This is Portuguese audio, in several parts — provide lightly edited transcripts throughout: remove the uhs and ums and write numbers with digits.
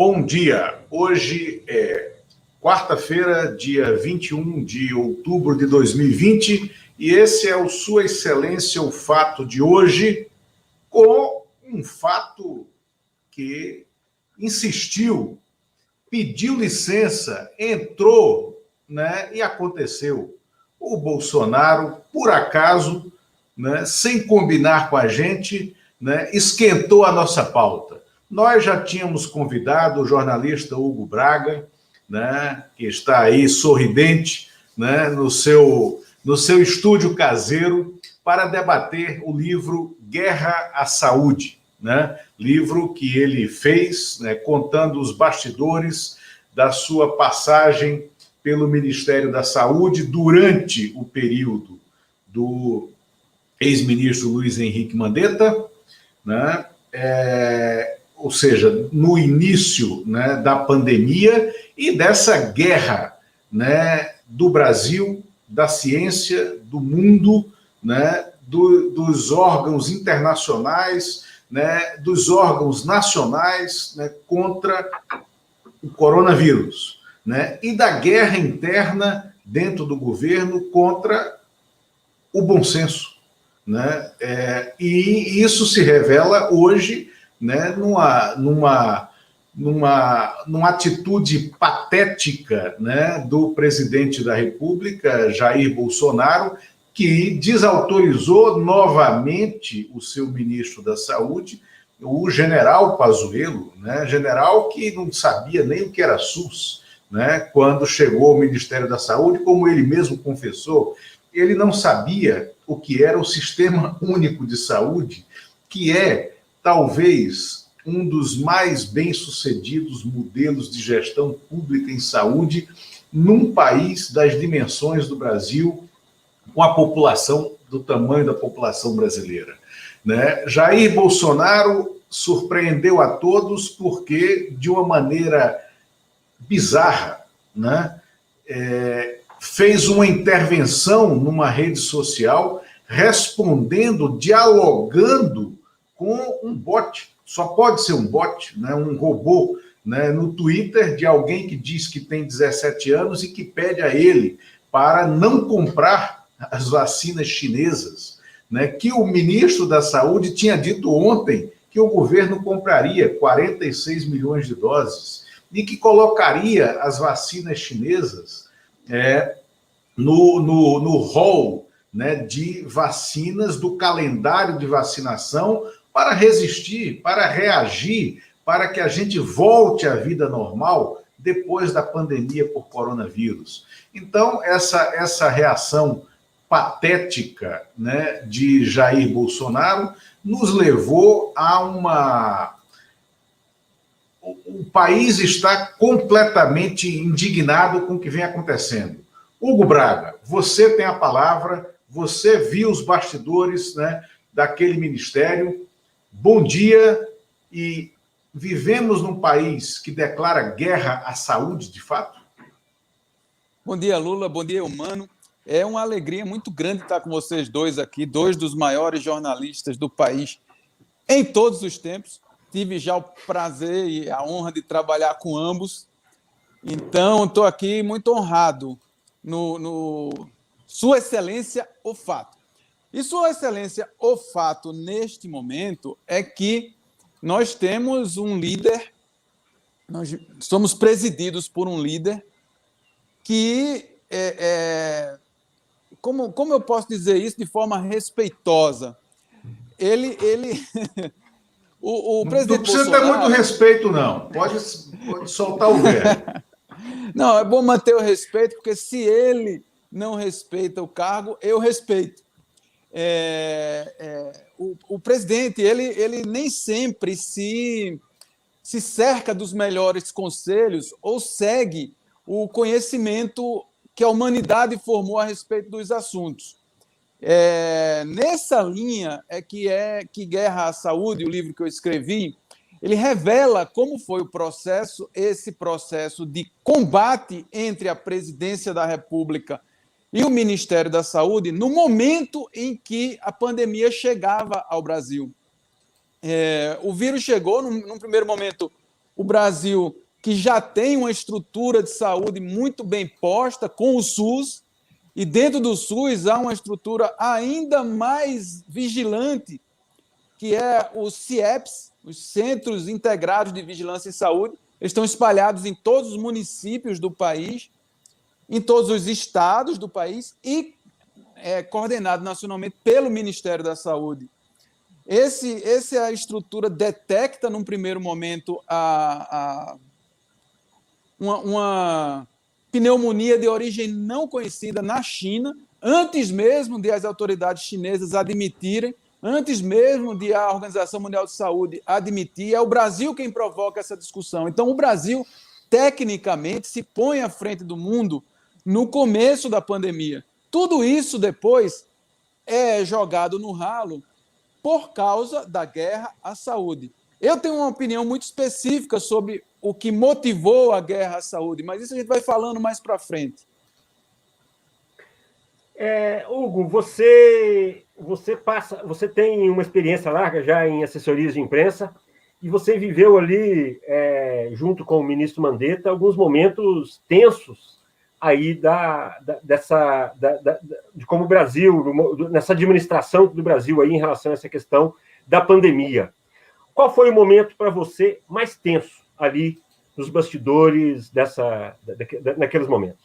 Bom dia. Hoje é quarta-feira, dia 21 de outubro de 2020, e esse é o Sua Excelência, o fato de hoje, com um fato que insistiu, pediu licença, entrou, né, e aconteceu. O Bolsonaro, por acaso, né, sem combinar com a gente, né, esquentou a nossa pauta. Nós já tínhamos convidado o jornalista Hugo Braga, né, que está aí sorridente, né, no seu estúdio caseiro, para debater o livro Guerra à Saúde, né, livro que ele fez, né, contando os bastidores da sua passagem pelo Ministério da Saúde durante o período do ex-ministro Luiz Henrique Mandetta, né, ou seja, no início, né, da pandemia e dessa guerra, né, do Brasil, da ciência, do mundo, né, dos órgãos internacionais, né, dos órgãos nacionais, né, contra o coronavírus, né, e da guerra interna dentro do governo contra o bom senso, né, e isso se revela hoje, né, numa atitude patética, né, do presidente da República, Jair Bolsonaro, que desautorizou novamente o seu ministro da Saúde, o general Pazuello, né, general que não sabia nem o que era SUS, né, quando chegou ao Ministério da Saúde, como ele mesmo confessou, ele não sabia o que era o Sistema Único de Saúde, que é, talvez, um dos mais bem-sucedidos modelos de gestão pública em saúde num país das dimensões do Brasil, com a população do tamanho da população brasileira, né? Jair Bolsonaro surpreendeu a todos porque, de uma maneira bizarra, né, fez uma intervenção numa rede social, respondendo, dialogando com um bot. Só pode ser um bot, né, um robô, né, no Twitter, de alguém que diz que tem 17 anos e que pede a ele para não comprar as vacinas chinesas, né, que o ministro da Saúde tinha dito ontem que o governo compraria 46 milhões de doses e que colocaria as vacinas chinesas no rol, né, de vacinas do calendário de vacinação para resistir, para reagir, para que a gente volte à vida normal depois da pandemia por coronavírus. Então, essa reação patética, né, de Jair Bolsonaro nos levou a o país está completamente indignado com o que vem acontecendo. Hugo Braga, você tem a palavra, você viu os bastidores, né, daquele ministério. Bom dia, e vivemos num país que declara guerra à saúde, de fato? Bom dia, Lula, bom dia, Humano. É uma alegria muito grande estar com vocês dois aqui, dois dos maiores jornalistas do país em todos os tempos. Tive já o prazer e a honra de trabalhar com ambos. Então, estou aqui muito honrado no Sua Excelência, o fato. E Sua Excelência, o fato, neste momento, é que nós temos um líder, nós somos presididos por um líder que, como eu posso dizer isso de forma respeitosa? Ele o presidente não precisa Bolsonaro... ter muito respeito, não. Pode soltar o verbo. Não, é bom manter o respeito, porque se ele não respeita o cargo, eu respeito. O presidente, ele nem sempre se cerca dos melhores conselhos ou segue o conhecimento que a humanidade formou a respeito dos assuntos. Nessa linha que Guerra à Saúde, o livro que eu escrevi, ele revela como foi esse processo de combate entre a Presidência da República e o Ministério da Saúde no momento em que a pandemia chegava ao Brasil. O vírus chegou, num primeiro momento, O Brasil, que já tem uma estrutura de saúde muito bem posta com o SUS, e dentro do SUS há uma estrutura ainda mais vigilante, que é os CIEPs, os Centros Integrados de Vigilância em Saúde. Eles estão espalhados em todos os municípios do país, em todos os estados do país e coordenado nacionalmente pelo Ministério da Saúde. Essa estrutura detecta, num primeiro momento, uma pneumonia de origem não conhecida na China, antes mesmo de as autoridades chinesas admitirem, antes mesmo de a Organização Mundial de Saúde admitir. É o Brasil quem provoca essa discussão. Então, o Brasil, tecnicamente, se põe à frente do mundo no começo da pandemia. Tudo isso depois é jogado no ralo por causa da guerra à saúde. Eu tenho uma opinião muito específica sobre o que motivou a guerra à saúde, mas isso a gente vai falando mais para frente. Hugo, você tem uma experiência larga já em assessorias de imprensa e você viveu ali, junto com o ministro Mandetta, alguns momentos tensos aí de como o Brasil, nessa administração do Brasil aí em relação a essa questão da pandemia. Qual foi o momento para você mais tenso ali nos bastidores naqueles momentos?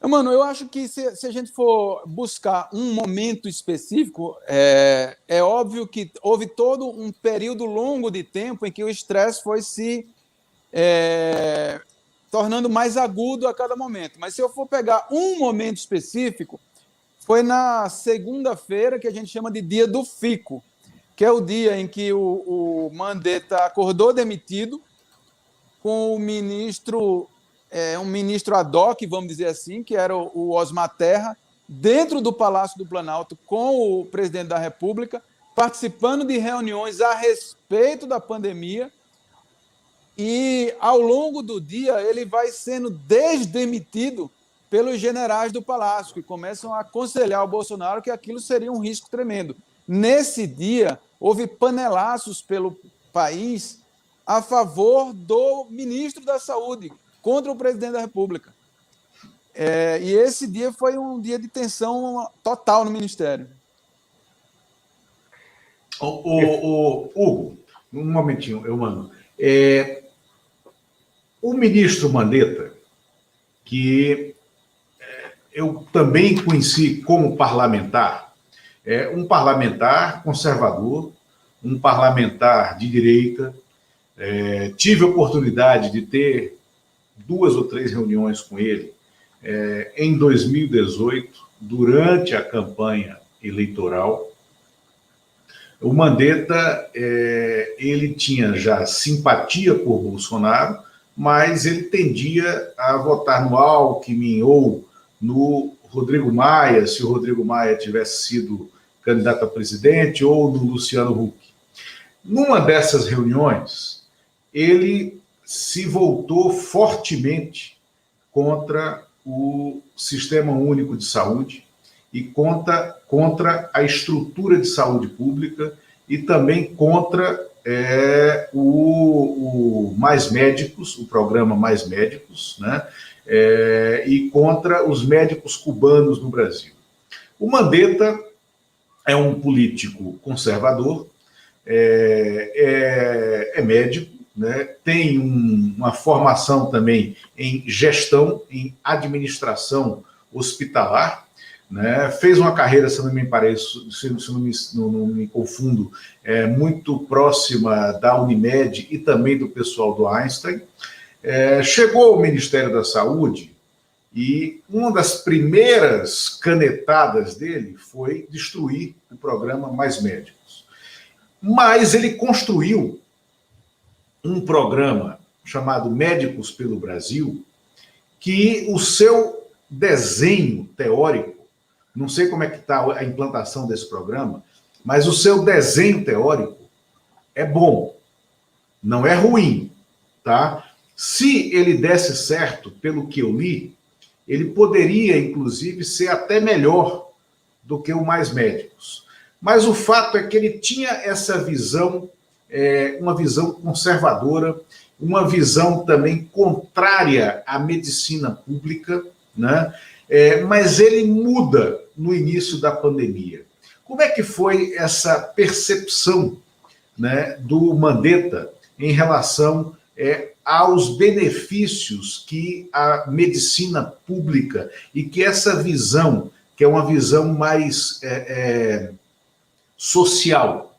Mano, eu acho que se a gente for buscar um momento específico, é óbvio que houve todo um período longo de tempo em que o estresse foi se tornando mais agudo a cada momento. Mas se eu for pegar um momento específico, foi na segunda-feira, que a gente chama de dia do fico, que é o dia em que o Mandetta acordou demitido, com o ministro, um ministro ad hoc, vamos dizer assim, que era o Osmar Terra, dentro do Palácio do Planalto, com o presidente da República, participando de reuniões a respeito da pandemia. E, ao longo do dia, ele vai sendo desdemitido pelos generais do Palácio, que começam a aconselhar o Bolsonaro que aquilo seria um risco tremendo. Nesse dia, houve panelaços pelo país a favor do ministro da Saúde, contra o presidente da República. E esse dia foi um dia de tensão total no Ministério. Hugo, um momentinho, mano. O ministro Mandetta, que eu também conheci como parlamentar, um parlamentar conservador, um parlamentar de direita. Tive a oportunidade de ter 2 ou 3 reuniões com ele em 2018, durante a campanha eleitoral. O Mandetta, ele tinha já simpatia por Bolsonaro, mas ele tendia a votar no Alckmin ou no Rodrigo Maia, se o Rodrigo Maia tivesse sido candidato a presidente, ou no Luciano Huck. Numa dessas reuniões, ele se voltou fortemente contra o Sistema Único de Saúde e contra a estrutura de saúde pública e também contra o Mais Médicos, o programa Mais Médicos, né? E contra os médicos cubanos no Brasil. O Mandetta é um político conservador, é médico, né? Tem uma formação também em gestão, em administração hospitalar, né? Fez uma carreira, se não me confundo, muito próxima da Unimed e também do pessoal do Einstein. Chegou ao Ministério da Saúde e uma das primeiras canetadas dele foi destruir o programa Mais Médicos. Mas ele construiu um programa chamado Médicos pelo Brasil, que o seu desenho teórico, não sei como é que está a implantação desse programa, mas o seu desenho teórico é bom, não é ruim, tá? Se ele desse certo, pelo que eu li, ele poderia, inclusive, ser até melhor do que o Mais Médicos. Mas o fato é que ele tinha essa visão uma visão conservadora, uma visão também contrária à medicina pública, né? Mas ele muda no início da pandemia. Como é que foi essa percepção, né, do Mandetta em relação aos benefícios que a medicina pública e que essa visão, que é uma visão mais social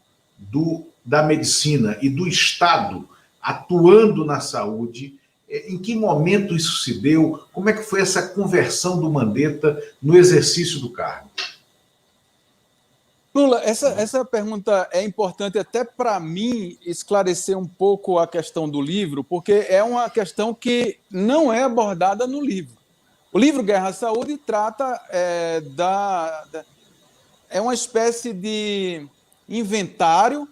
da medicina e do Estado atuando na saúde, em que momento isso se deu? Como é que foi essa conversão do Mandetta no exercício do cargo? Lula, essa pergunta é importante até para mim esclarecer um pouco a questão do livro, porque é uma questão que não é abordada no livro. O livro Guerra à Saúde trata é uma espécie de inventário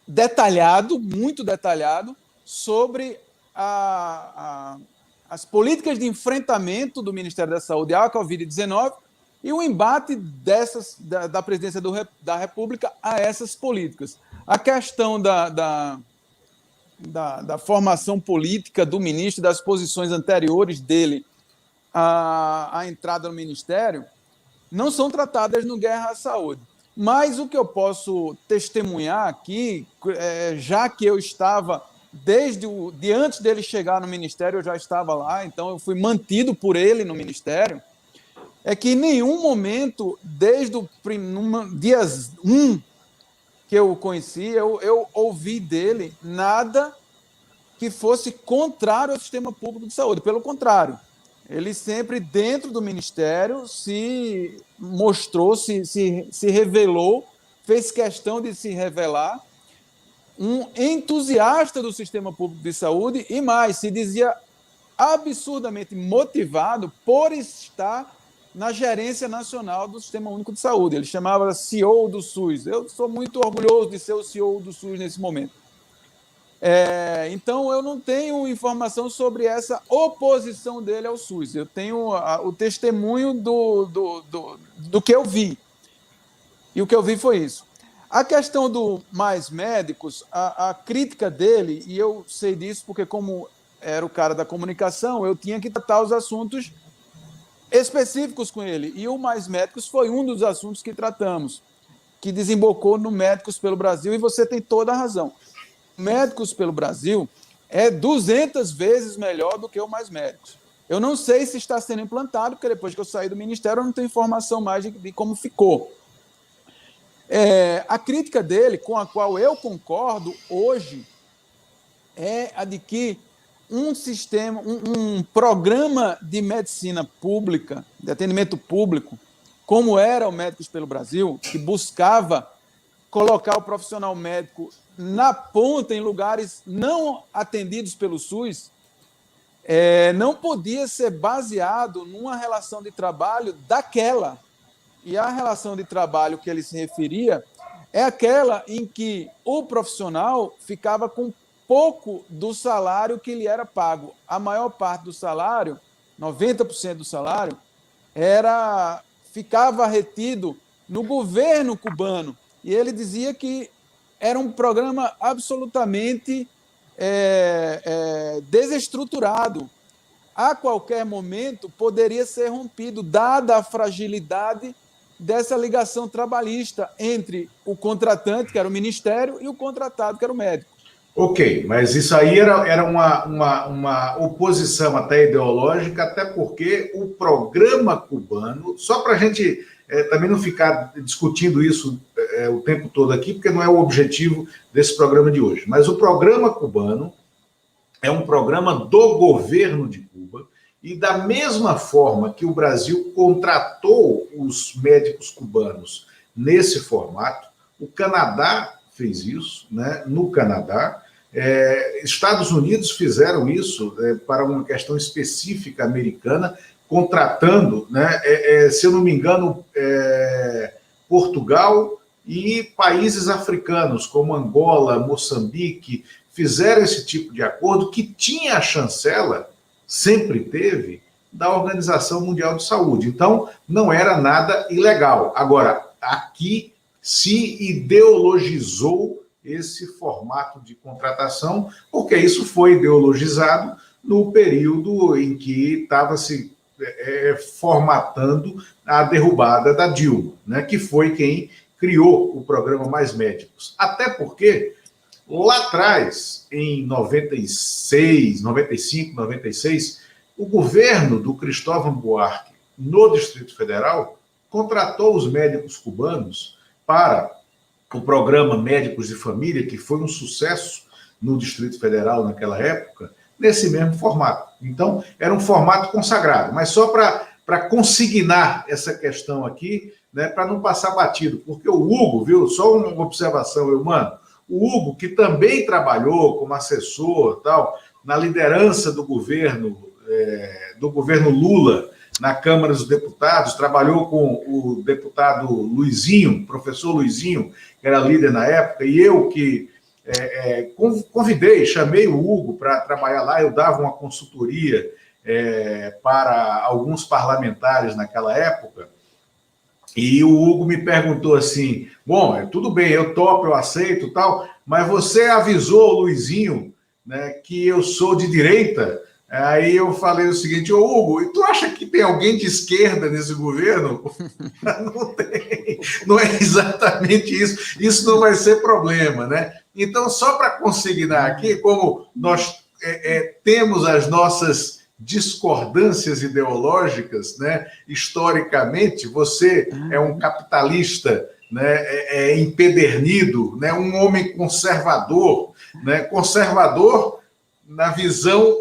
detalhado, muito detalhado, sobre as políticas de enfrentamento do Ministério da Saúde à Covid-19 e o embate da presidência da República a essas políticas. A questão da formação política do ministro, das posições anteriores dele à entrada no Ministério, não são tratadas no Guerra à Saúde. Mas o que eu posso testemunhar aqui, já que eu estava, de antes dele chegar no Ministério, eu já estava lá, então eu fui mantido por ele no Ministério, é que em nenhum momento, desde o dia 1 que eu o conheci, eu ouvi dele nada que fosse contrário ao sistema público de saúde. Pelo contrário, ele sempre, dentro do Ministério, se mostrou, se revelou, fez questão de se revelar um entusiasta do sistema público de saúde e mais, se dizia absurdamente motivado por estar na gerência nacional do Sistema Único de Saúde. Ele chamava CEO do SUS. Eu sou muito orgulhoso de ser o CEO do SUS nesse momento. Então, eu não tenho informação sobre essa oposição dele ao SUS. Eu tenho o testemunho do que eu vi. E o que eu vi foi isso. A questão do Mais Médicos, a crítica dele, e eu sei disso porque, como era o cara da comunicação, eu tinha que tratar os assuntos específicos com ele. E o Mais Médicos foi um dos assuntos que tratamos, que desembocou no Médicos pelo Brasil, e você tem toda a razão. Médicos pelo Brasil é 200 vezes melhor do que o Mais Médicos. Eu não sei se está sendo implantado, porque depois que eu saí do Ministério, eu não tenho informação mais de como ficou. A crítica dele, com a qual eu concordo hoje, é a de que um programa de medicina pública, de atendimento público, como era o Médicos pelo Brasil, que buscava colocar o profissional médico na ponta, em lugares não atendidos pelo SUS, não podia ser baseado numa relação de trabalho daquela. E a relação de trabalho que ele se referia é aquela em que o profissional ficava com pouco do salário que lhe era pago. A maior parte do salário, 90% do salário, ficava retido no governo cubano. E ele dizia que era um programa absolutamente desestruturado. A qualquer momento poderia ser rompido, dada a fragilidade dessa ligação trabalhista entre o contratante, que era o Ministério, e o contratado, que era o médico. Ok, mas isso aí era uma oposição até ideológica, até porque o programa cubano, só para a gente também não ficar discutindo isso o tempo todo aqui, porque não é o objetivo desse programa de hoje, mas o programa cubano é um programa do governo de Cuba, e da mesma forma que o Brasil contratou os médicos cubanos nesse formato, o Canadá fez isso, né? No Canadá, Estados Unidos fizeram isso para uma questão específica americana, contratando, né, se eu não me engano, Portugal e países africanos, como Angola, Moçambique, fizeram esse tipo de acordo que tinha a chancela, sempre teve, da Organização Mundial de Saúde. Então, não era nada ilegal. Agora, aqui se ideologizou esse formato de contratação, porque isso foi ideologizado no período em que estava se formatando a derrubada da Dilma, né, que foi quem criou o programa Mais Médicos. Até porque, lá atrás, em 96, 95, 96, o governo do Cristóvão Buarque, no Distrito Federal, contratou os médicos cubanos para o programa Médicos de Família, que foi um sucesso no Distrito Federal naquela época, nesse mesmo formato. Então, era um formato consagrado, mas só para consignar essa questão aqui, né, para não passar batido, porque o Hugo, viu, só uma observação, mano, o Hugo, que também trabalhou como assessor, tal, na liderança do governo Lula, na Câmara dos Deputados, trabalhou com o deputado Luizinho, professor Luizinho, que era líder na época, e eu que convidei, chamei o Hugo para trabalhar lá, eu dava uma consultoria para alguns parlamentares naquela época, e o Hugo me perguntou assim, bom, tudo bem, eu topo, eu aceito, tal, mas você avisou o Luizinho, né, que eu sou de direita? Aí eu falei o seguinte, ô Hugo, e tu acha que tem alguém de esquerda nesse governo? Não tem, não é exatamente isso, isso não vai ser problema, né? Então, só para consignar aqui, como nós temos as nossas discordâncias ideológicas, né? Historicamente, você é um capitalista, né? Empedernido, né? Um homem conservador, né? Conservador na visão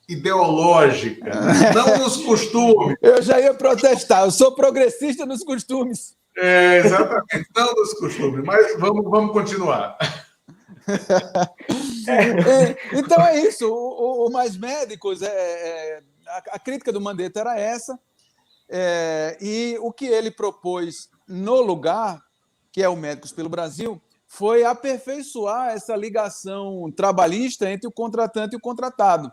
ideológica, não nos costumes. Eu já ia protestar, eu sou progressista nos costumes. Exatamente, não nos costumes, mas vamos continuar. Então é isso, o Mais Médicos, a crítica do Mandetta era essa, e o que ele propôs no lugar, que é o Médicos pelo Brasil, foi aperfeiçoar essa ligação trabalhista entre o contratante e o contratado.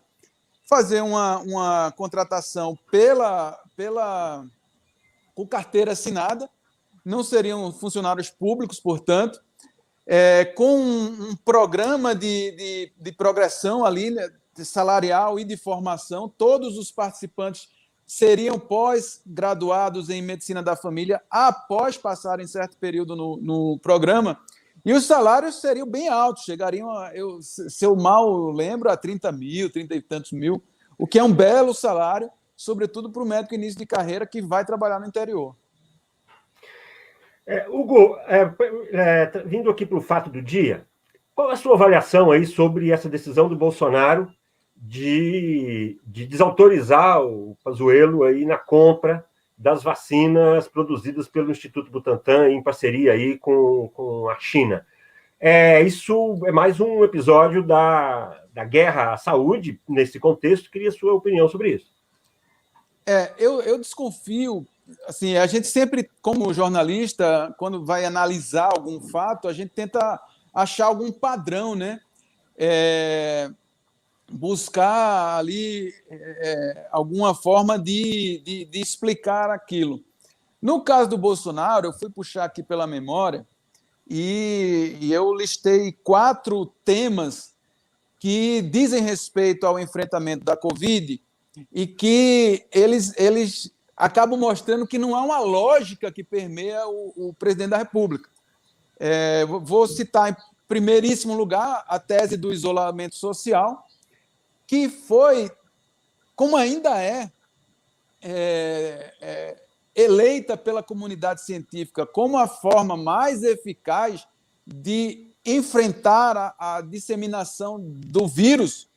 Fazer uma contratação com carteira assinada, não seriam funcionários públicos, portanto, com um programa de progressão ali, né, salarial e de formação. Todos os participantes seriam pós-graduados em medicina da família após passarem certo período no programa, e os salários seriam bem altos, chegariam, se eu mal lembro, a 30 mil, 30 e tantos mil, o que é um belo salário, sobretudo para o médico início de carreira que vai trabalhar no interior. Hugo, vindo aqui para o fato do dia, qual é a sua avaliação aí sobre essa decisão do Bolsonaro de desautorizar o Pazuello aí na compra das vacinas produzidas pelo Instituto Butantan em parceria aí com a China? Isso é mais um episódio da guerra à saúde nesse contexto. Queria a sua opinião sobre isso. Eu desconfio. Assim, a gente sempre, como jornalista, quando vai analisar algum fato, a gente tenta achar algum padrão, né? Buscar ali alguma forma de explicar aquilo. No caso do Bolsonaro, eu fui puxar aqui pela memória e eu listei 4 temas que dizem respeito ao enfrentamento da Covid e que eles acabam mostrando que não há uma lógica que permeia o presidente da República. Vou citar, em primeiríssimo lugar, a tese do isolamento social, que foi, como ainda eleita pela comunidade científica como a forma mais eficaz de enfrentar a disseminação do vírus.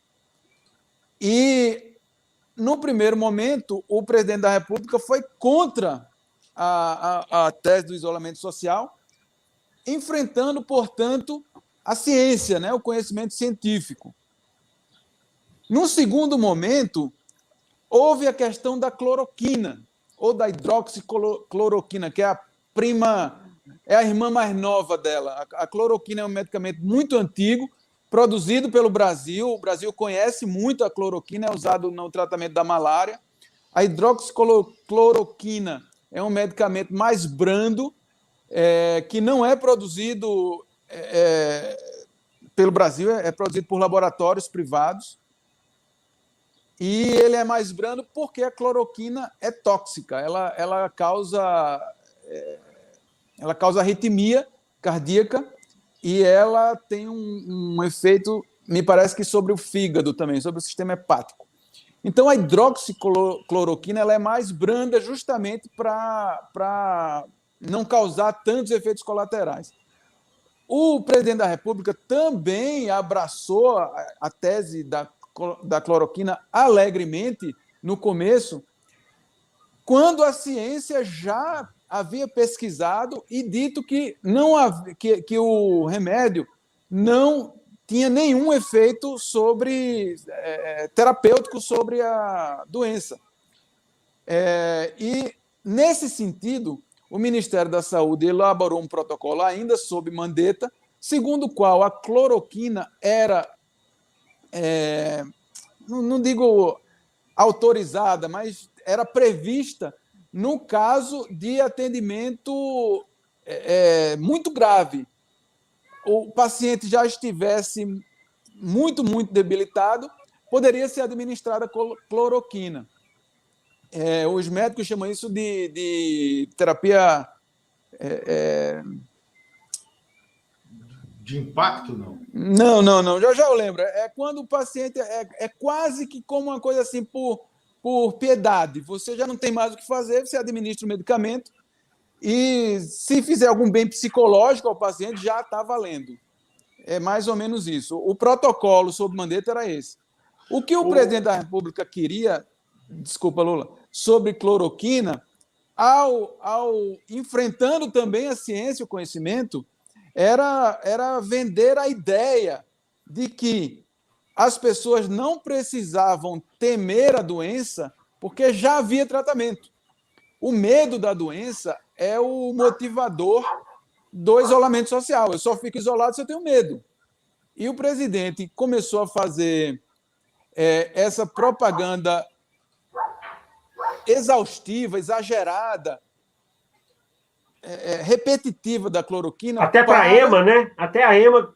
E, no primeiro momento, o presidente da República foi contra a tese do isolamento social, enfrentando, portanto, a ciência, né, o conhecimento científico. Num segundo momento, houve a questão da cloroquina, ou da hidroxicloroquina, que é a irmã mais nova dela. A cloroquina é um medicamento muito antigo, produzido pelo Brasil. O Brasil conhece muito a cloroquina, é usado no tratamento da malária. A hidroxicloroquina é um medicamento mais brando, que não é produzido pelo Brasil é produzido por laboratórios privados e ele é mais brando porque a cloroquina é tóxica. Ela causa arritmia cardíaca e ela tem um efeito, me parece que sobre o fígado também, sobre o sistema hepático. Então, a hidroxicloroquina ela é mais branda justamente para não causar tantos efeitos colaterais. O presidente da República também abraçou a tese da cloroquina alegremente no começo, quando a ciência já havia pesquisado e dito que, que o remédio não tinha nenhum efeito terapêutico sobre a doença. E, nesse sentido, o Ministério da Saúde elaborou um protocolo ainda sob Mandetta, segundo o qual a cloroquina era, não digo autorizada, mas era prevista no caso de atendimento muito grave. O paciente já estivesse muito, muito debilitado, poderia ser administrada cloroquina. Os médicos chamam isso de terapia... De impacto, não? Não. Já eu lembro. É quando o paciente... É quase que como uma coisa assim, por piedade. Você já não tem mais o que fazer, você administra o medicamento e, se fizer algum bem psicológico ao paciente, já está valendo. É mais ou menos isso. O protocolo sob Mandetta era esse. O que o presidente da República queria, desculpa, Lula, sobre cloroquina, ao enfrentando também a ciência e o conhecimento, era vender a ideia de que as pessoas não precisavam temer a doença porque já havia tratamento. O medo da doença é o motivador do isolamento social. Eu só fico isolado se eu tenho medo. E o presidente começou a fazer essa propaganda exaustiva, exagerada, repetitiva da cloroquina. Até para a EMA, né? Até a EMA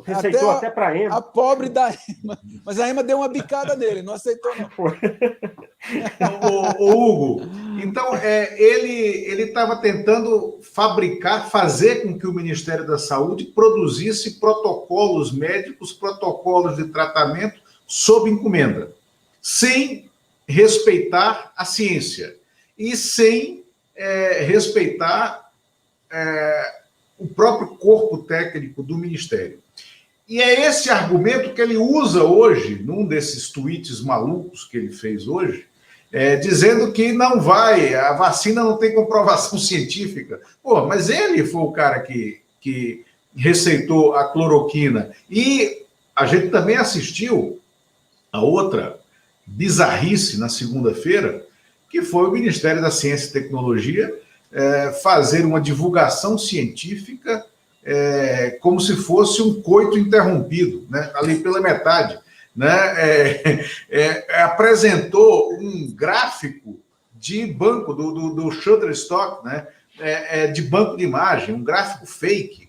receitou até para a EMA. A pobre da EMA. Mas a EMA deu uma bicada nele, não aceitou, não. Hugo, então ele estava tentando fazer com que o Ministério da Saúde produzisse protocolos médicos, protocolos de tratamento sob encomenda, sem respeitar a ciência e sem respeitar o próprio corpo técnico do Ministério. E é esse argumento que ele usa hoje, num desses tweets malucos que ele fez hoje, dizendo que não vai, a vacina não tem comprovação científica. Pô, mas ele foi o cara que receitou a cloroquina. E a gente também assistiu a outra bizarrice na segunda-feira, que foi o Ministério da Ciência e Tecnologia fazer uma divulgação científica como se fosse um coito interrompido, né? Ali pela metade. Né? Apresentou um gráfico de banco, do Shutterstock, né? De banco de imagem, um gráfico fake.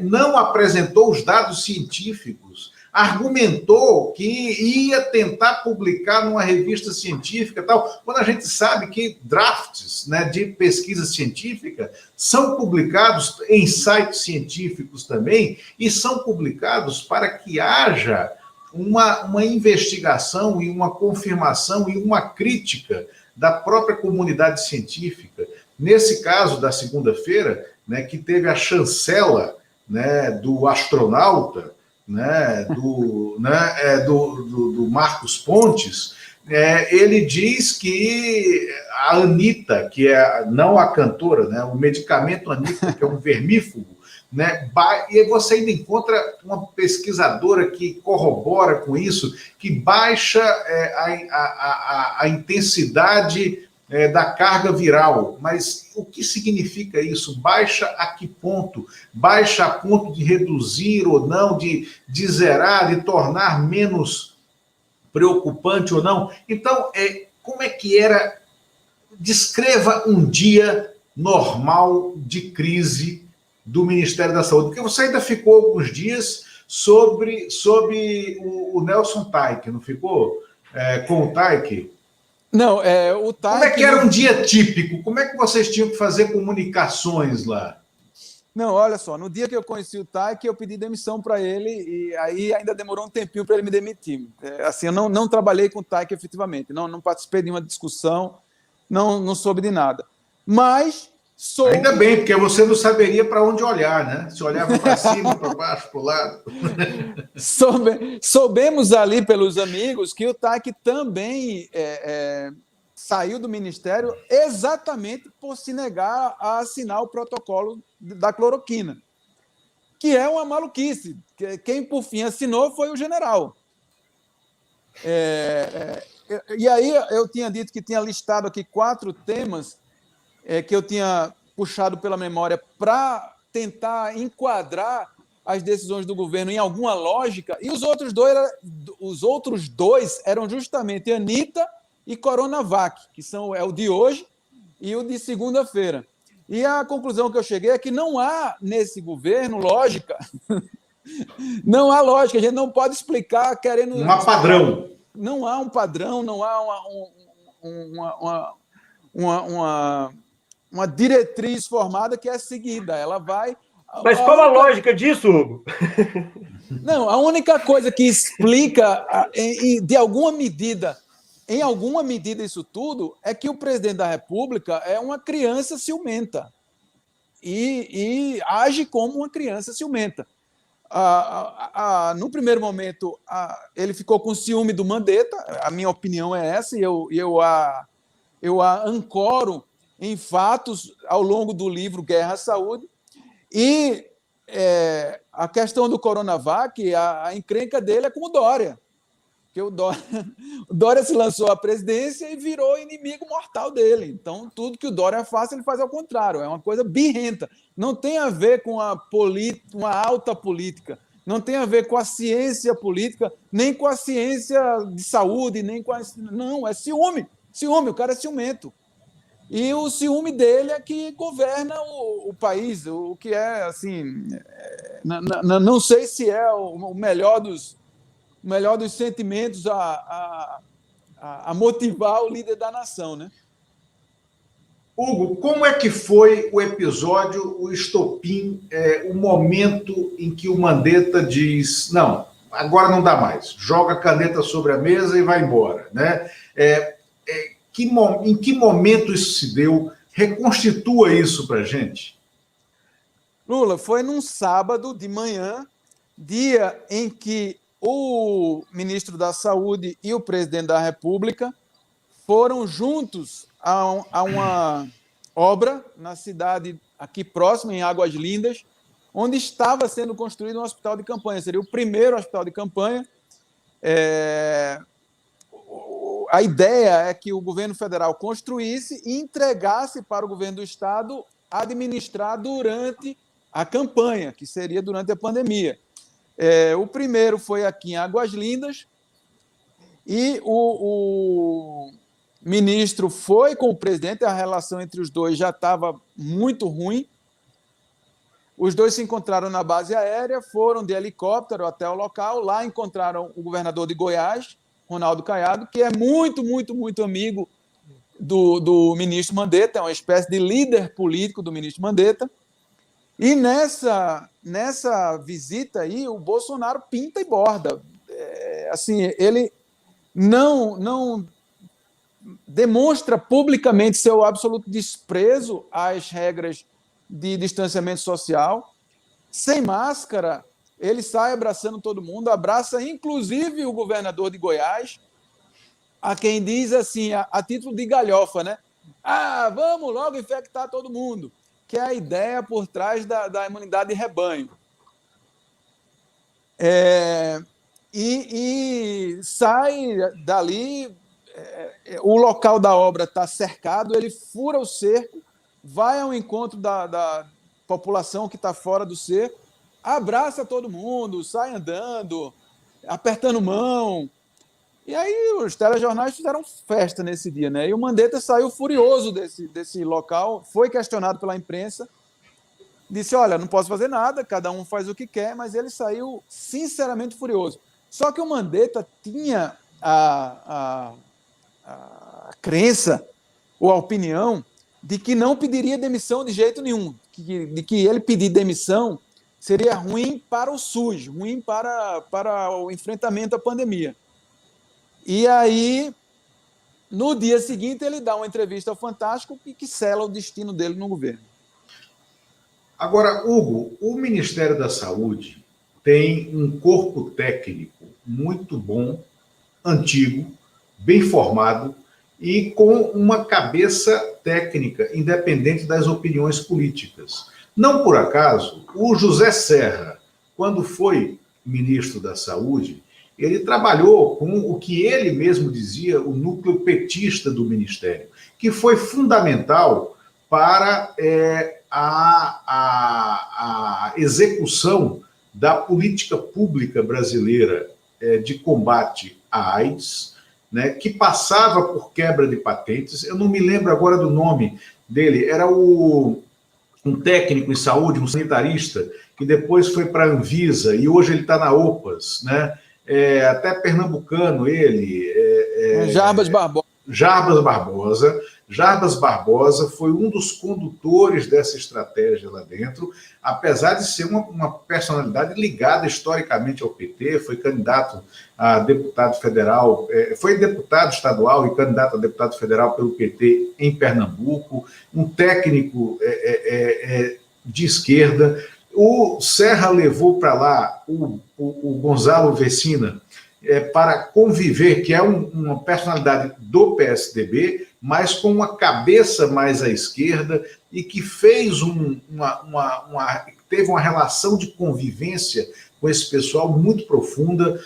Não apresentou os dados científicos, argumentou que ia tentar publicar numa revista científica, tal, quando a gente sabe que drafts, né, de pesquisa científica são publicados em sites científicos também e são publicados para que haja uma investigação e uma confirmação e uma crítica da própria comunidade científica. Nesse caso da segunda-feira, né, que teve a chancela, né, do astronauta, né, do Marcos Pontes, ele diz que a Anitta, que não a cantora, né, o medicamento Anitta, que é um vermífugo, né, e você ainda encontra uma pesquisadora que corrobora com isso, que baixa a intensidade da carga viral. Mas o que significa isso? Baixa a que ponto? Baixa a ponto de reduzir ou não, de zerar, de tornar menos preocupante ou não? Então, como é que era? Descreva um dia normal de crise do Ministério da Saúde? Porque você ainda ficou alguns dias sob o Nelson Taik, não ficou? Com o Taik? Não, o Taik... Como é que era um dia típico? Como é que vocês tinham que fazer comunicações lá? Não, olha só, no dia que eu conheci o Taik, eu pedi demissão para ele e aí ainda demorou um tempinho para ele me demitir. Assim, eu não trabalhei com o Taik efetivamente, não participei de uma discussão, não soube de nada. Mas soube... Ainda bem, porque você não saberia para onde olhar, né? Se olhava para cima, para baixo, para o lado. Soubemos ali pelos amigos que o Taik também saiu do Ministério exatamente por se negar a assinar o protocolo da cloroquina, que é uma maluquice. Quem, por fim, assinou foi o general. E aí eu tinha dito que tinha listado aqui 4 temas que eu tinha puxado pela memória para tentar enquadrar as decisões do governo em alguma lógica, e os outros dois eram justamente Anitta e Coronavac, que é o de hoje e o de segunda-feira. E a conclusão que eu cheguei é que não há nesse governo lógica. Não há lógica, a gente não pode explicar querendo... Não há padrão. Não há um padrão, não há uma diretriz formada que é seguida. Ela vai... Mas qual a lógica disso, Hugo? Não, a única coisa que explica, de alguma medida, em alguma medida isso tudo, é que o presidente da República é uma criança ciumenta e age como uma criança ciumenta. No primeiro momento, ele ficou com ciúme do Mandetta, a minha opinião é essa, e eu a ancoro em fatos ao longo do livro Guerra à Saúde. E a questão do Coronavac, a encrenca dele é com o Dória, porque o Dória se lançou à presidência e virou inimigo mortal dele. Então, tudo que o Dória faz, ele faz ao contrário. É uma coisa birrenta. Não tem a ver com uma alta política, não tem a ver com a ciência política, nem com a ciência de saúde, nem com Não, é ciúme. Ciúme, o cara é ciumento. E o ciúme dele é que governa o país, o que é, assim, não sei se é o melhor dos sentimentos a motivar o líder da nação, né? Hugo, como é que foi o episódio, o estopim, o momento em que o Mandetta diz, não, agora não dá mais, joga a caneta sobre a mesa e vai embora, né? Em que momento isso se deu? Reconstitua isso para a gente. Lula, foi num sábado de manhã, dia em que o ministro da Saúde e o presidente da República foram juntos a uma obra na cidade aqui próxima, em Águas Lindas, onde estava sendo construído um hospital de campanha. Seria o primeiro hospital de campanha. A ideia é que o governo federal construísse e entregasse para o governo do estado administrar durante a campanha, que seria durante a pandemia. O primeiro foi aqui em Águas Lindas e o ministro foi com o presidente, a relação entre os dois já estava muito ruim. Os dois se encontraram na base aérea, foram de helicóptero até o local, lá encontraram o governador de Goiás, Ronaldo Caiado, que é muito, muito, muito amigo do ministro Mandetta, é uma espécie de líder político do ministro Mandetta. E nessa visita aí, o Bolsonaro pinta e borda. Assim, ele não demonstra publicamente seu absoluto desprezo às regras de distanciamento social. Sem máscara, ele sai abraçando todo mundo, abraça inclusive o governador de Goiás, a quem diz assim, a título de galhofa, né? Vamos logo infectar todo mundo, que é a ideia por trás da imunidade de rebanho. E sai dali, o local da obra está cercado, ele fura o cerco, vai ao encontro da população que está fora do cerco, abraça todo mundo, sai andando, apertando mão. E aí os telejornais fizeram festa nesse dia, né? E o Mandetta saiu furioso desse local, foi questionado pela imprensa disse, olha, não posso fazer nada, cada um faz o que quer, mas ele saiu sinceramente furioso. Só que o Mandetta tinha a crença ou a opinião de que não pediria demissão de jeito nenhum, de que ele pedir demissão seria ruim para o SUS, ruim para o enfrentamento à pandemia. E aí, no dia seguinte, ele dá uma entrevista ao Fantástico e que sela o destino dele no governo. Agora, Hugo, o Ministério da Saúde tem um corpo técnico muito bom, antigo, bem formado e com uma cabeça técnica independente das opiniões políticas. Não por acaso, o José Serra, quando foi ministro da Saúde, ele trabalhou com o que ele mesmo dizia, o núcleo petista do Ministério, que foi fundamental para a execução da política pública brasileira de combate à AIDS, né, que passava por quebra de patentes. Eu não me lembro agora do nome dele, era um técnico em saúde, um sanitarista, que depois foi para a Anvisa e hoje ele está na OPAS, né? Até pernambucano ele. Jarbas Barbosa. Jarbas Barbosa foi um dos condutores dessa estratégia lá dentro, apesar de ser uma personalidade ligada historicamente ao PT, foi candidato a deputado federal, foi deputado estadual e candidato a deputado federal pelo PT em Pernambuco, um técnico de esquerda. O Serra levou para lá o Gonzalo Vecina para conviver, que é uma personalidade do PSDB, mas com uma cabeça mais à esquerda e que fez teve uma relação de convivência com esse pessoal muito profunda.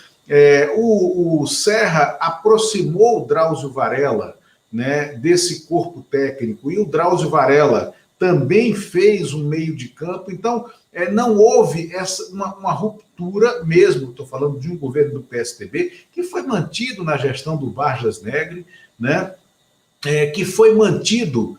O Serra aproximou o Drauzio Varela, né, desse corpo técnico, e o Drauzio Varela também fez um meio de campo. Então, não houve uma ruptura mesmo, estou falando de um governo do PSDB, que foi mantido na gestão do Vargas Negri, né, que foi mantido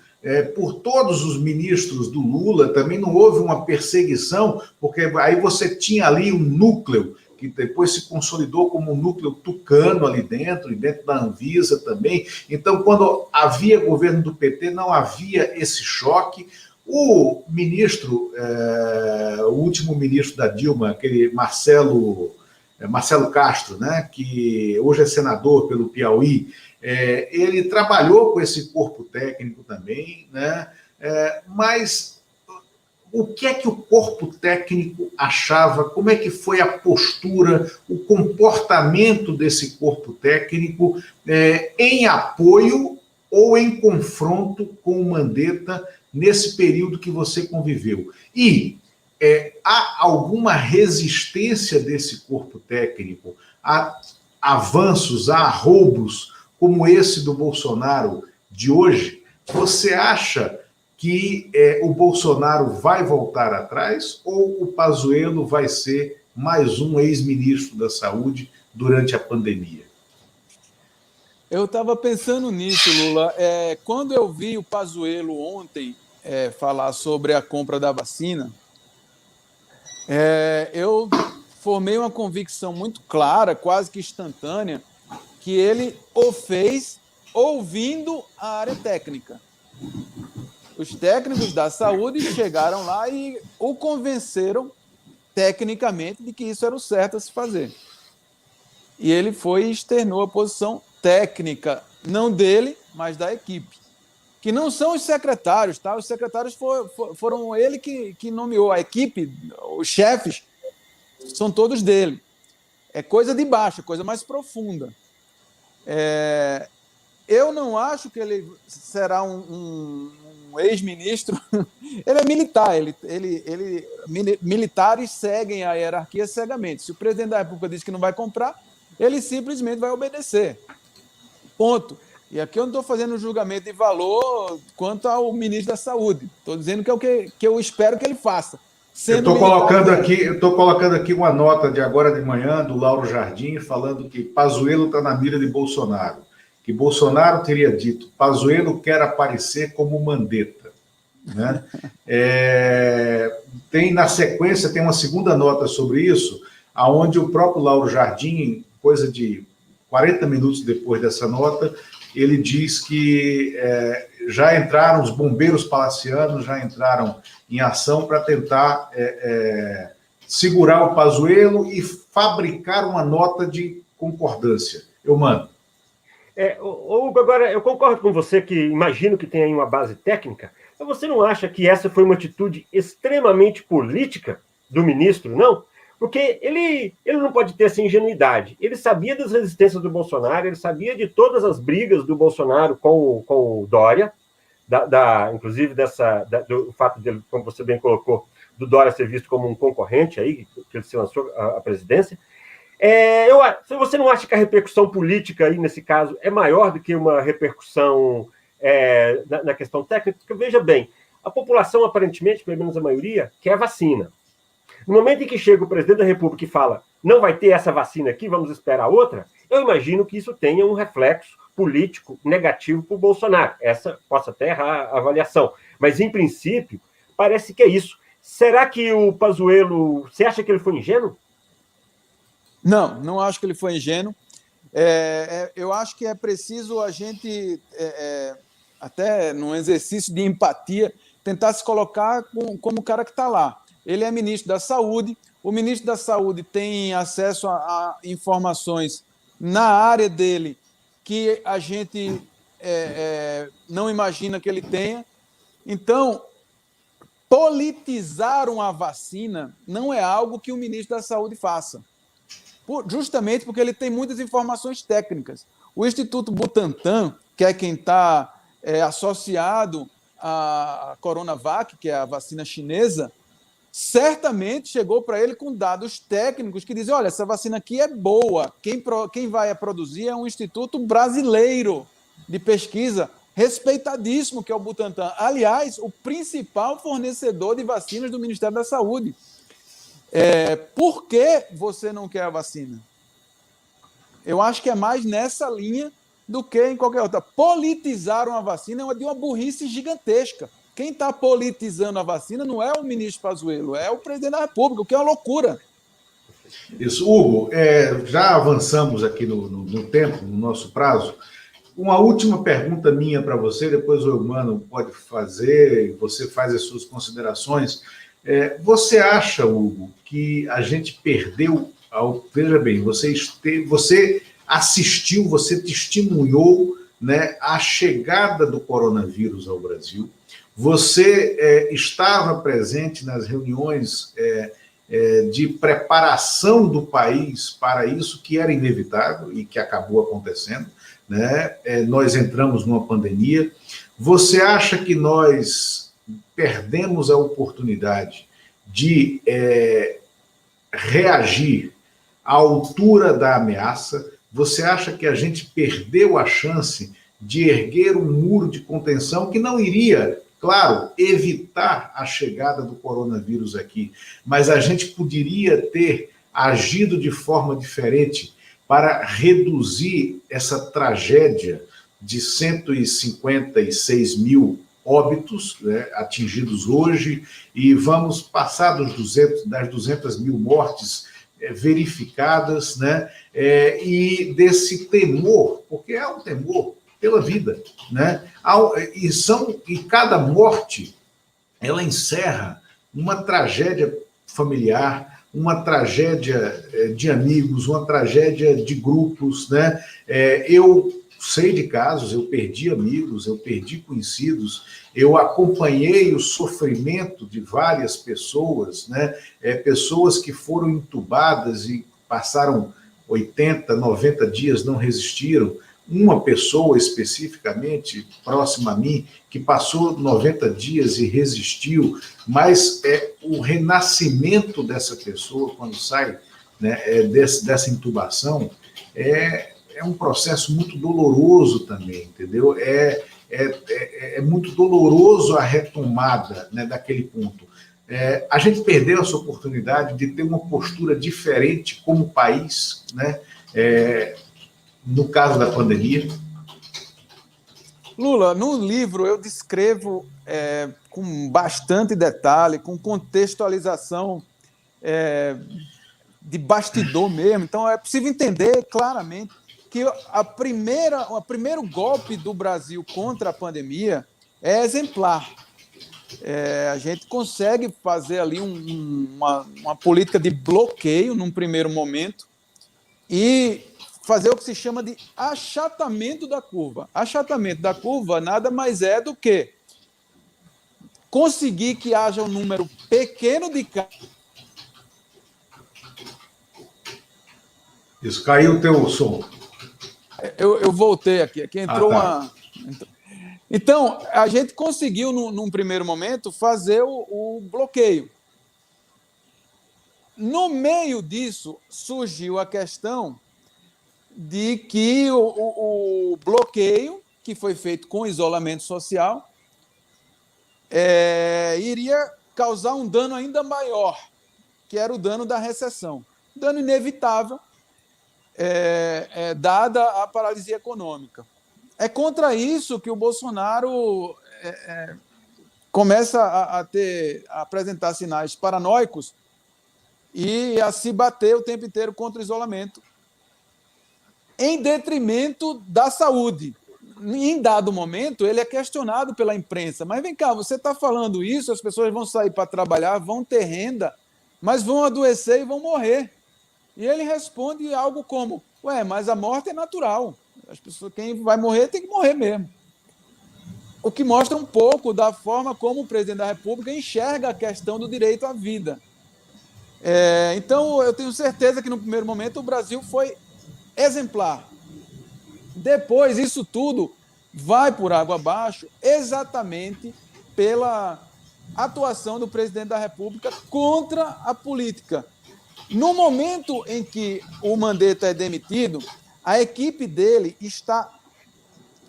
por todos os ministros do Lula, também não houve uma perseguição, porque aí você tinha ali um núcleo que depois se consolidou como um núcleo tucano ali dentro, e dentro da Anvisa também. Então, quando havia governo do PT, não havia esse choque. O ministro, o último ministro da Dilma, aquele Marcelo Castro, né, que hoje é senador pelo Piauí, ele trabalhou com esse corpo técnico também, né, mas o que é que o corpo técnico achava, como é que foi a postura, o comportamento desse corpo técnico em apoio ou em confronto com o Mandetta nesse período que você conviveu? E há alguma resistência desse corpo técnico a avanços, a roubos como esse do Bolsonaro de hoje? Você acha que o Bolsonaro vai voltar atrás ou o Pazuello vai ser mais um ex-ministro da Saúde durante a pandemia? Eu estava pensando nisso, Lula. Quando eu vi o Pazuello ontem falar sobre a compra da vacina, eu formei uma convicção muito clara, quase que instantânea, que ele o fez ouvindo a área técnica. Os técnicos da saúde chegaram lá e o convenceram tecnicamente de que isso era o certo a se fazer. E ele foi e externou a posição técnica, não dele, mas da equipe, que não são os secretários, tá? Os secretários foram ele que nomeou a equipe, os chefes são todos dele. É coisa de baixo, coisa mais profunda. Eu não acho que ele será um ex-ministro. Ele é militar. Militares seguem a hierarquia cegamente. Se o presidente da República diz que não vai comprar, ele simplesmente vai obedecer. Ponto. E aqui eu não estou fazendo julgamento de valor quanto ao ministro da Saúde. Estou dizendo que é o que eu espero que ele faça. Eu estou colocando aqui uma nota de agora de manhã do Lauro Jardim falando que Pazuello está na mira de Bolsonaro. Que Bolsonaro teria dito: Pazuello quer aparecer como Mandetta. né? Tem, na sequência, tem uma segunda nota sobre isso, aonde o próprio Lauro Jardim, coisa de 40 minutos depois dessa nota, ele diz que já entraram, os bombeiros palacianos já entraram em ação para tentar segurar o Pazuello e fabricar uma nota de concordância. Eu mando. Hugo, agora, eu concordo com você que imagino que tem aí uma base técnica, mas você não acha que essa foi uma atitude extremamente política do ministro, não? Porque ele não pode ter essa ingenuidade. Ele sabia das resistências do Bolsonaro, ele sabia de todas as brigas do Bolsonaro com o Dória, inclusive do fato dele, como você bem colocou, do Dória ser visto como um concorrente aí, que ele se lançou à presidência. Você não acha que a repercussão política aí, nesse caso, é maior do que uma repercussão na questão técnica? Porque, veja bem, a população, aparentemente, pelo menos a maioria, quer vacina. No momento em que chega o presidente da República e fala não vai ter essa vacina aqui, vamos esperar outra, eu imagino que isso tenha um reflexo político negativo para o Bolsonaro. Essa posso até errar a avaliação, mas, em princípio, parece que é isso. Será que o Pazuello, você acha que ele foi ingênuo? Não acho que ele foi ingênuo. Eu acho que é preciso a gente, até num exercício de empatia, tentar se colocar como o cara que está lá. Ele é ministro da Saúde, o ministro da Saúde tem acesso a informações na área dele que a gente não imagina que ele tenha. Então, politizar uma vacina não é algo que o ministro da Saúde faça. Justamente porque ele tem muitas informações técnicas. O Instituto Butantan, que é quem está associado à Coronavac, que é a vacina chinesa, certamente chegou para ele com dados técnicos que dizem, olha, essa vacina aqui é boa, quem vai produzir é um instituto brasileiro de pesquisa, respeitadíssimo, que é o Butantan. Aliás, o principal fornecedor de vacinas do Ministério da Saúde. Por que você não quer a vacina? Eu acho que é mais nessa linha do que em qualquer outra. Politizar uma vacina é de uma burrice gigantesca. Quem está politizando a vacina não é o ministro Pazuello, é o presidente da República, o que é uma loucura. Isso, Hugo, já avançamos aqui no tempo, no nosso prazo. Uma última pergunta minha para você, depois o Eumano pode fazer, você faz as suas considerações. Você acha, Hugo, que a gente perdeu... Veja bem, você assistiu, você testemunhou, né, a chegada do coronavírus ao Brasil. Você estava presente nas reuniões de preparação do país para isso, que era inevitável e que acabou acontecendo, né? Nós entramos numa pandemia. Você acha que nós perdemos a oportunidade de reagir à altura da ameaça? Você acha que a gente perdeu a chance de erguer um muro de contenção que não iria, claro, evitar a chegada do coronavírus aqui, mas a gente poderia ter agido de forma diferente para reduzir essa tragédia de 156 mil óbitos, né, atingidos hoje, e vamos passar das 200 mil mortes verificadas, né, e desse temor, porque é um temor pela vida, né? E cada morte, ela encerra uma tragédia familiar, uma tragédia de amigos, uma tragédia de grupos, né? Eu sei de casos, eu perdi amigos, eu perdi conhecidos, eu acompanhei o sofrimento de várias pessoas, né? Pessoas que foram entubadas e passaram 80, 90 dias, não resistiram. Uma pessoa especificamente próxima a mim, que passou 90 dias e resistiu, mas o renascimento dessa pessoa, quando sai, né, dessa intubação, é um processo muito doloroso também, entendeu? É muito doloroso a retomada, né, daquele ponto. A gente perdeu essa oportunidade de ter uma postura diferente como país, né? No caso da pandemia. Lula, no livro eu descrevo com bastante detalhe, com contextualização de bastidor mesmo. Então, é possível entender claramente que o primeiro golpe do Brasil contra a pandemia é exemplar. A gente consegue fazer ali uma política de bloqueio num primeiro momento e fazer o que se chama de achatamento da curva. Achatamento da curva nada mais é do que conseguir que haja um número pequeno de casos. Isso, caiu o teu som. Eu voltei aqui entrou tá. Então, a gente conseguiu, num primeiro momento, fazer o bloqueio. No meio disso, surgiu a questão de que o bloqueio, que foi feito com isolamento social, iria causar um dano ainda maior, que era o dano da recessão. Dano inevitável, dada a paralisia econômica. É contra isso que o Bolsonaro começa a apresentar sinais paranoicos e a se bater o tempo inteiro contra o isolamento, em detrimento da saúde. Em dado momento, ele é questionado pela imprensa. Mas vem cá, você está falando isso, as pessoas vão sair para trabalhar, vão ter renda, mas vão adoecer e vão morrer. E ele responde algo como, mas a morte é natural. As pessoas, quem vai morrer tem que morrer mesmo. O que mostra um pouco da forma como o presidente da República enxerga a questão do direito à vida. Então, eu tenho certeza que, no primeiro momento, o Brasil foi exemplar. Depois, isso tudo vai por água abaixo exatamente pela atuação do presidente da República contra a política. No momento em que o Mandetta é demitido, a equipe dele está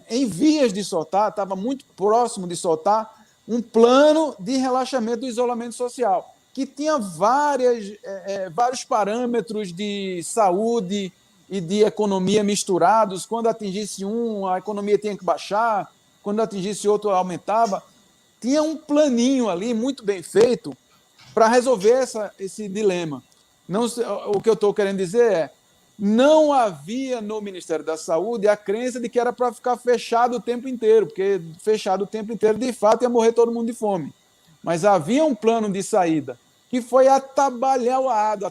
em vias de soltar, estava muito próximo de soltar, um plano de relaxamento do isolamento social, que tinha vários parâmetros de saúde e de economia misturados. Quando atingisse um, a economia tinha que baixar, quando atingisse outro, aumentava. Tinha um planinho ali, muito bem feito, para resolver esse dilema. Não, o que eu estou querendo dizer não havia no Ministério da Saúde a crença de que era para ficar fechado o tempo inteiro, porque fechado o tempo inteiro, de fato, ia morrer todo mundo de fome. Mas havia um plano de saída que foi atrapalhado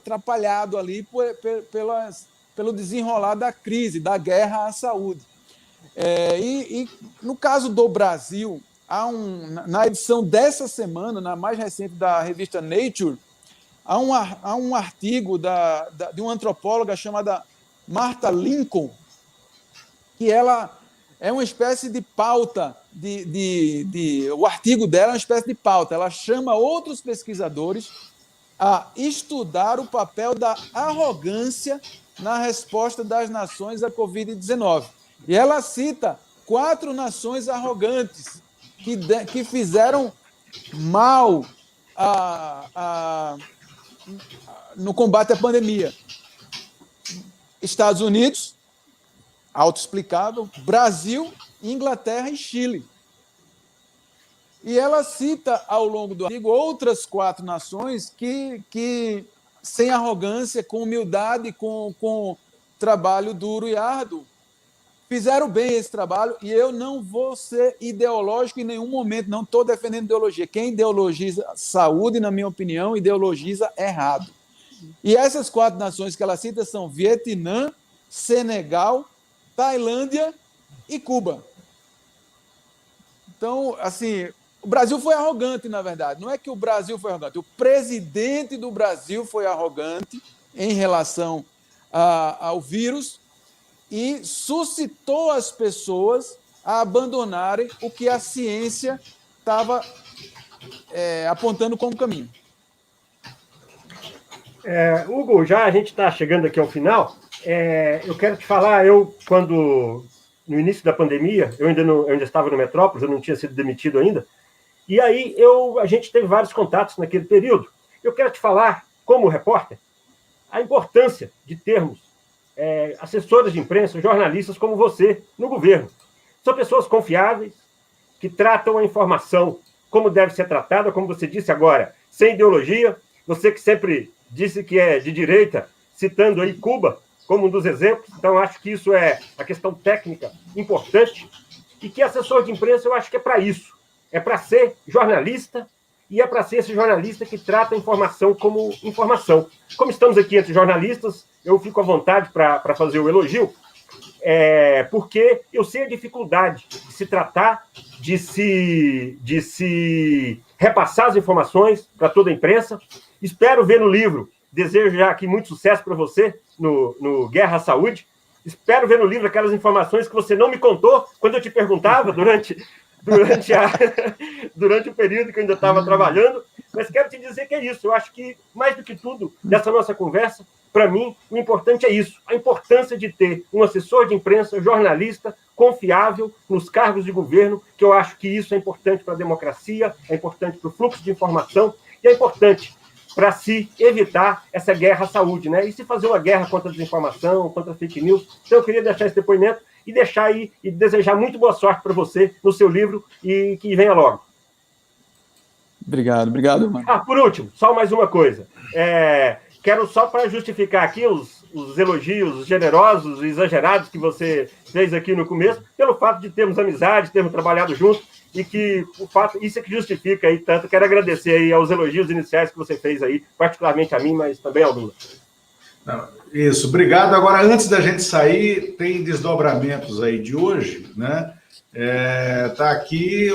ali pelo desenrolar da crise, da guerra à saúde. E no caso do Brasil, na edição dessa semana, na mais recente da revista Nature, há um artigo de uma antropóloga chamada Martha Lincoln, que ela é uma espécie de pauta, o artigo dela é uma espécie de pauta. Ela chama outros pesquisadores a estudar o papel da arrogância na resposta das nações à Covid-19. E ela cita 4 nações arrogantes que fizeram mal no combate à pandemia. Estados Unidos, autoexplicável, Brasil, Inglaterra e Chile. E ela cita, ao longo do artigo, outras 4 nações que sem arrogância, com humildade, com trabalho duro e árduo, fizeram bem esse trabalho. E eu não vou ser ideológico em nenhum momento, não estou defendendo ideologia. Quem ideologiza saúde, na minha opinião, ideologiza errado. E essas 4 nações que ela cita são Vietnã, Senegal, Tailândia e Cuba. Então, assim, o Brasil foi arrogante, na verdade. Não é que o Brasil foi arrogante, o presidente do Brasil foi arrogante em relação ao vírus e suscitou as pessoas a abandonarem o que a ciência estava apontando como caminho. Hugo, já a gente está chegando aqui ao final. Eu quero te falar, no início da pandemia, eu ainda estava no Metrópolis, eu não tinha sido demitido ainda, e aí a gente teve vários contatos naquele período. Eu quero te falar, como repórter, a importância de termos assessores de imprensa, jornalistas como você no governo. São pessoas confiáveis, que tratam a informação como deve ser tratada, como você disse agora, sem ideologia. Você que sempre disse que é de direita, citando aí Cuba como um dos exemplos. Então, acho que isso é a questão técnica importante. E que assessor de imprensa, eu acho que é para isso. É para ser jornalista e é para ser esse jornalista que trata a informação como informação. Como estamos aqui entre jornalistas, eu fico à vontade para fazer o elogio, porque eu sei a dificuldade de se tratar, de se repassar as informações para toda a imprensa. Espero ver no livro, desejo já aqui muito sucesso para você no Guerra à Saúde. Espero ver no livro aquelas informações que você não me contou quando eu te perguntava durante o período que eu ainda estava trabalhando. Mas quero te dizer que é isso. Eu acho que, mais do que tudo, dessa nossa conversa, para mim, o importante é isso. A importância de ter um assessor de imprensa, jornalista, confiável nos cargos de governo, que eu acho que isso é importante para a democracia, é importante para o fluxo de informação e é importante para se evitar essa guerra à saúde, né? E se fazer uma guerra contra a desinformação, contra a fake news. Então, eu queria deixar esse depoimento e deixar aí e desejar muito boa sorte para você no seu livro e que venha logo. Obrigado, mano. Por último, só mais uma coisa. Quero só para justificar aqui os elogios generosos e exagerados que você fez aqui no começo, pelo fato de termos amizade, termos trabalhado juntos, e que o fato, isso é que justifica aí tanto. Quero agradecer aí aos elogios iniciais que você fez aí, particularmente a mim, mas também ao Lula. Não, isso, obrigado. Agora, antes da gente sair, tem desdobramentos aí de hoje, né? Tá aqui,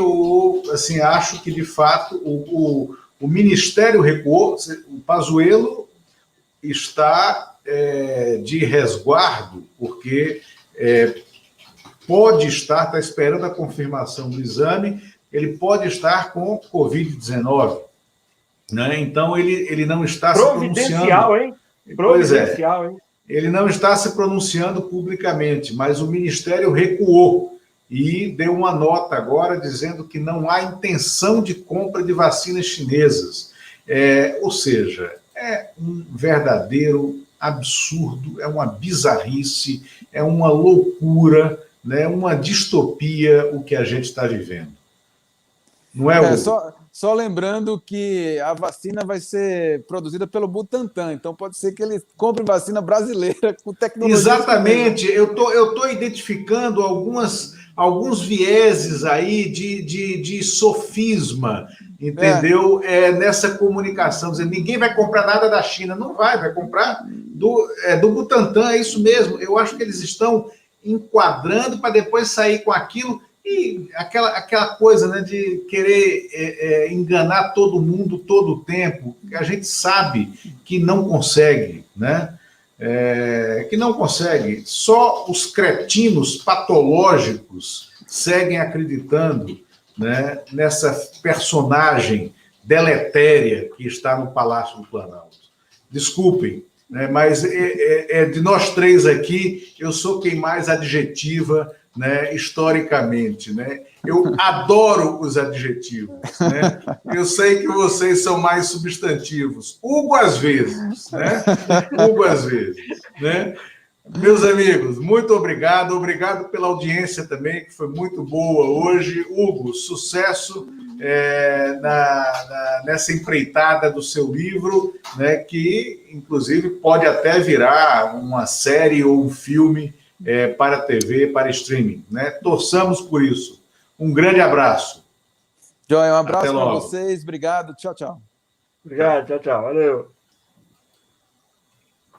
assim, acho que, de fato, o Ministério recuou, o Pazuello está de resguardo, porque pode estar, está esperando a confirmação do exame, ele pode estar com Covid-19, né? Então, ele não está se pronunciando. Hein? Providencial, hein? Ele não está se pronunciando publicamente, mas o Ministério recuou e deu uma nota agora dizendo que não há intenção de compra de vacinas chinesas. Ou seja, é um verdadeiro absurdo, é uma bizarrice, é uma loucura, né? Uma distopia o que a gente está vivendo. Não é, Hugo? Só lembrando que a vacina vai ser produzida pelo Butantan, então pode ser que ele compre vacina brasileira com tecnologia. Exatamente, eu tô identificando alguns vieses aí de sofisma, entendeu? Nessa comunicação, dizendo, ninguém vai comprar nada da China, não vai comprar do Butantan, é isso mesmo. Eu acho que eles estão enquadrando para depois sair com aquilo. E aquela coisa, né, de querer enganar todo mundo todo o tempo, que a gente sabe que não consegue, né? Que não consegue. Só os cretinos patológicos seguem acreditando, né, nessa personagem deletéria que está no Palácio do Planalto. Desculpem, né, mas de nós três aqui, eu sou quem mais adjetiva, né, historicamente, né? Eu adoro os adjetivos, né? Eu sei que vocês são mais substantivos. Hugo às vezes, né? Hugo às vezes, né? Meus amigos, muito obrigado. Obrigado pela audiência também, que foi muito boa hoje. Hugo, sucesso nessa empreitada do seu livro, né? Que, inclusive, pode até virar uma série ou um filme para a TV, para streaming, né? Torçamos por isso. Um grande abraço. Joia, um abraço para vocês. Obrigado. Tchau, tchau. Obrigado, tchau. Valeu.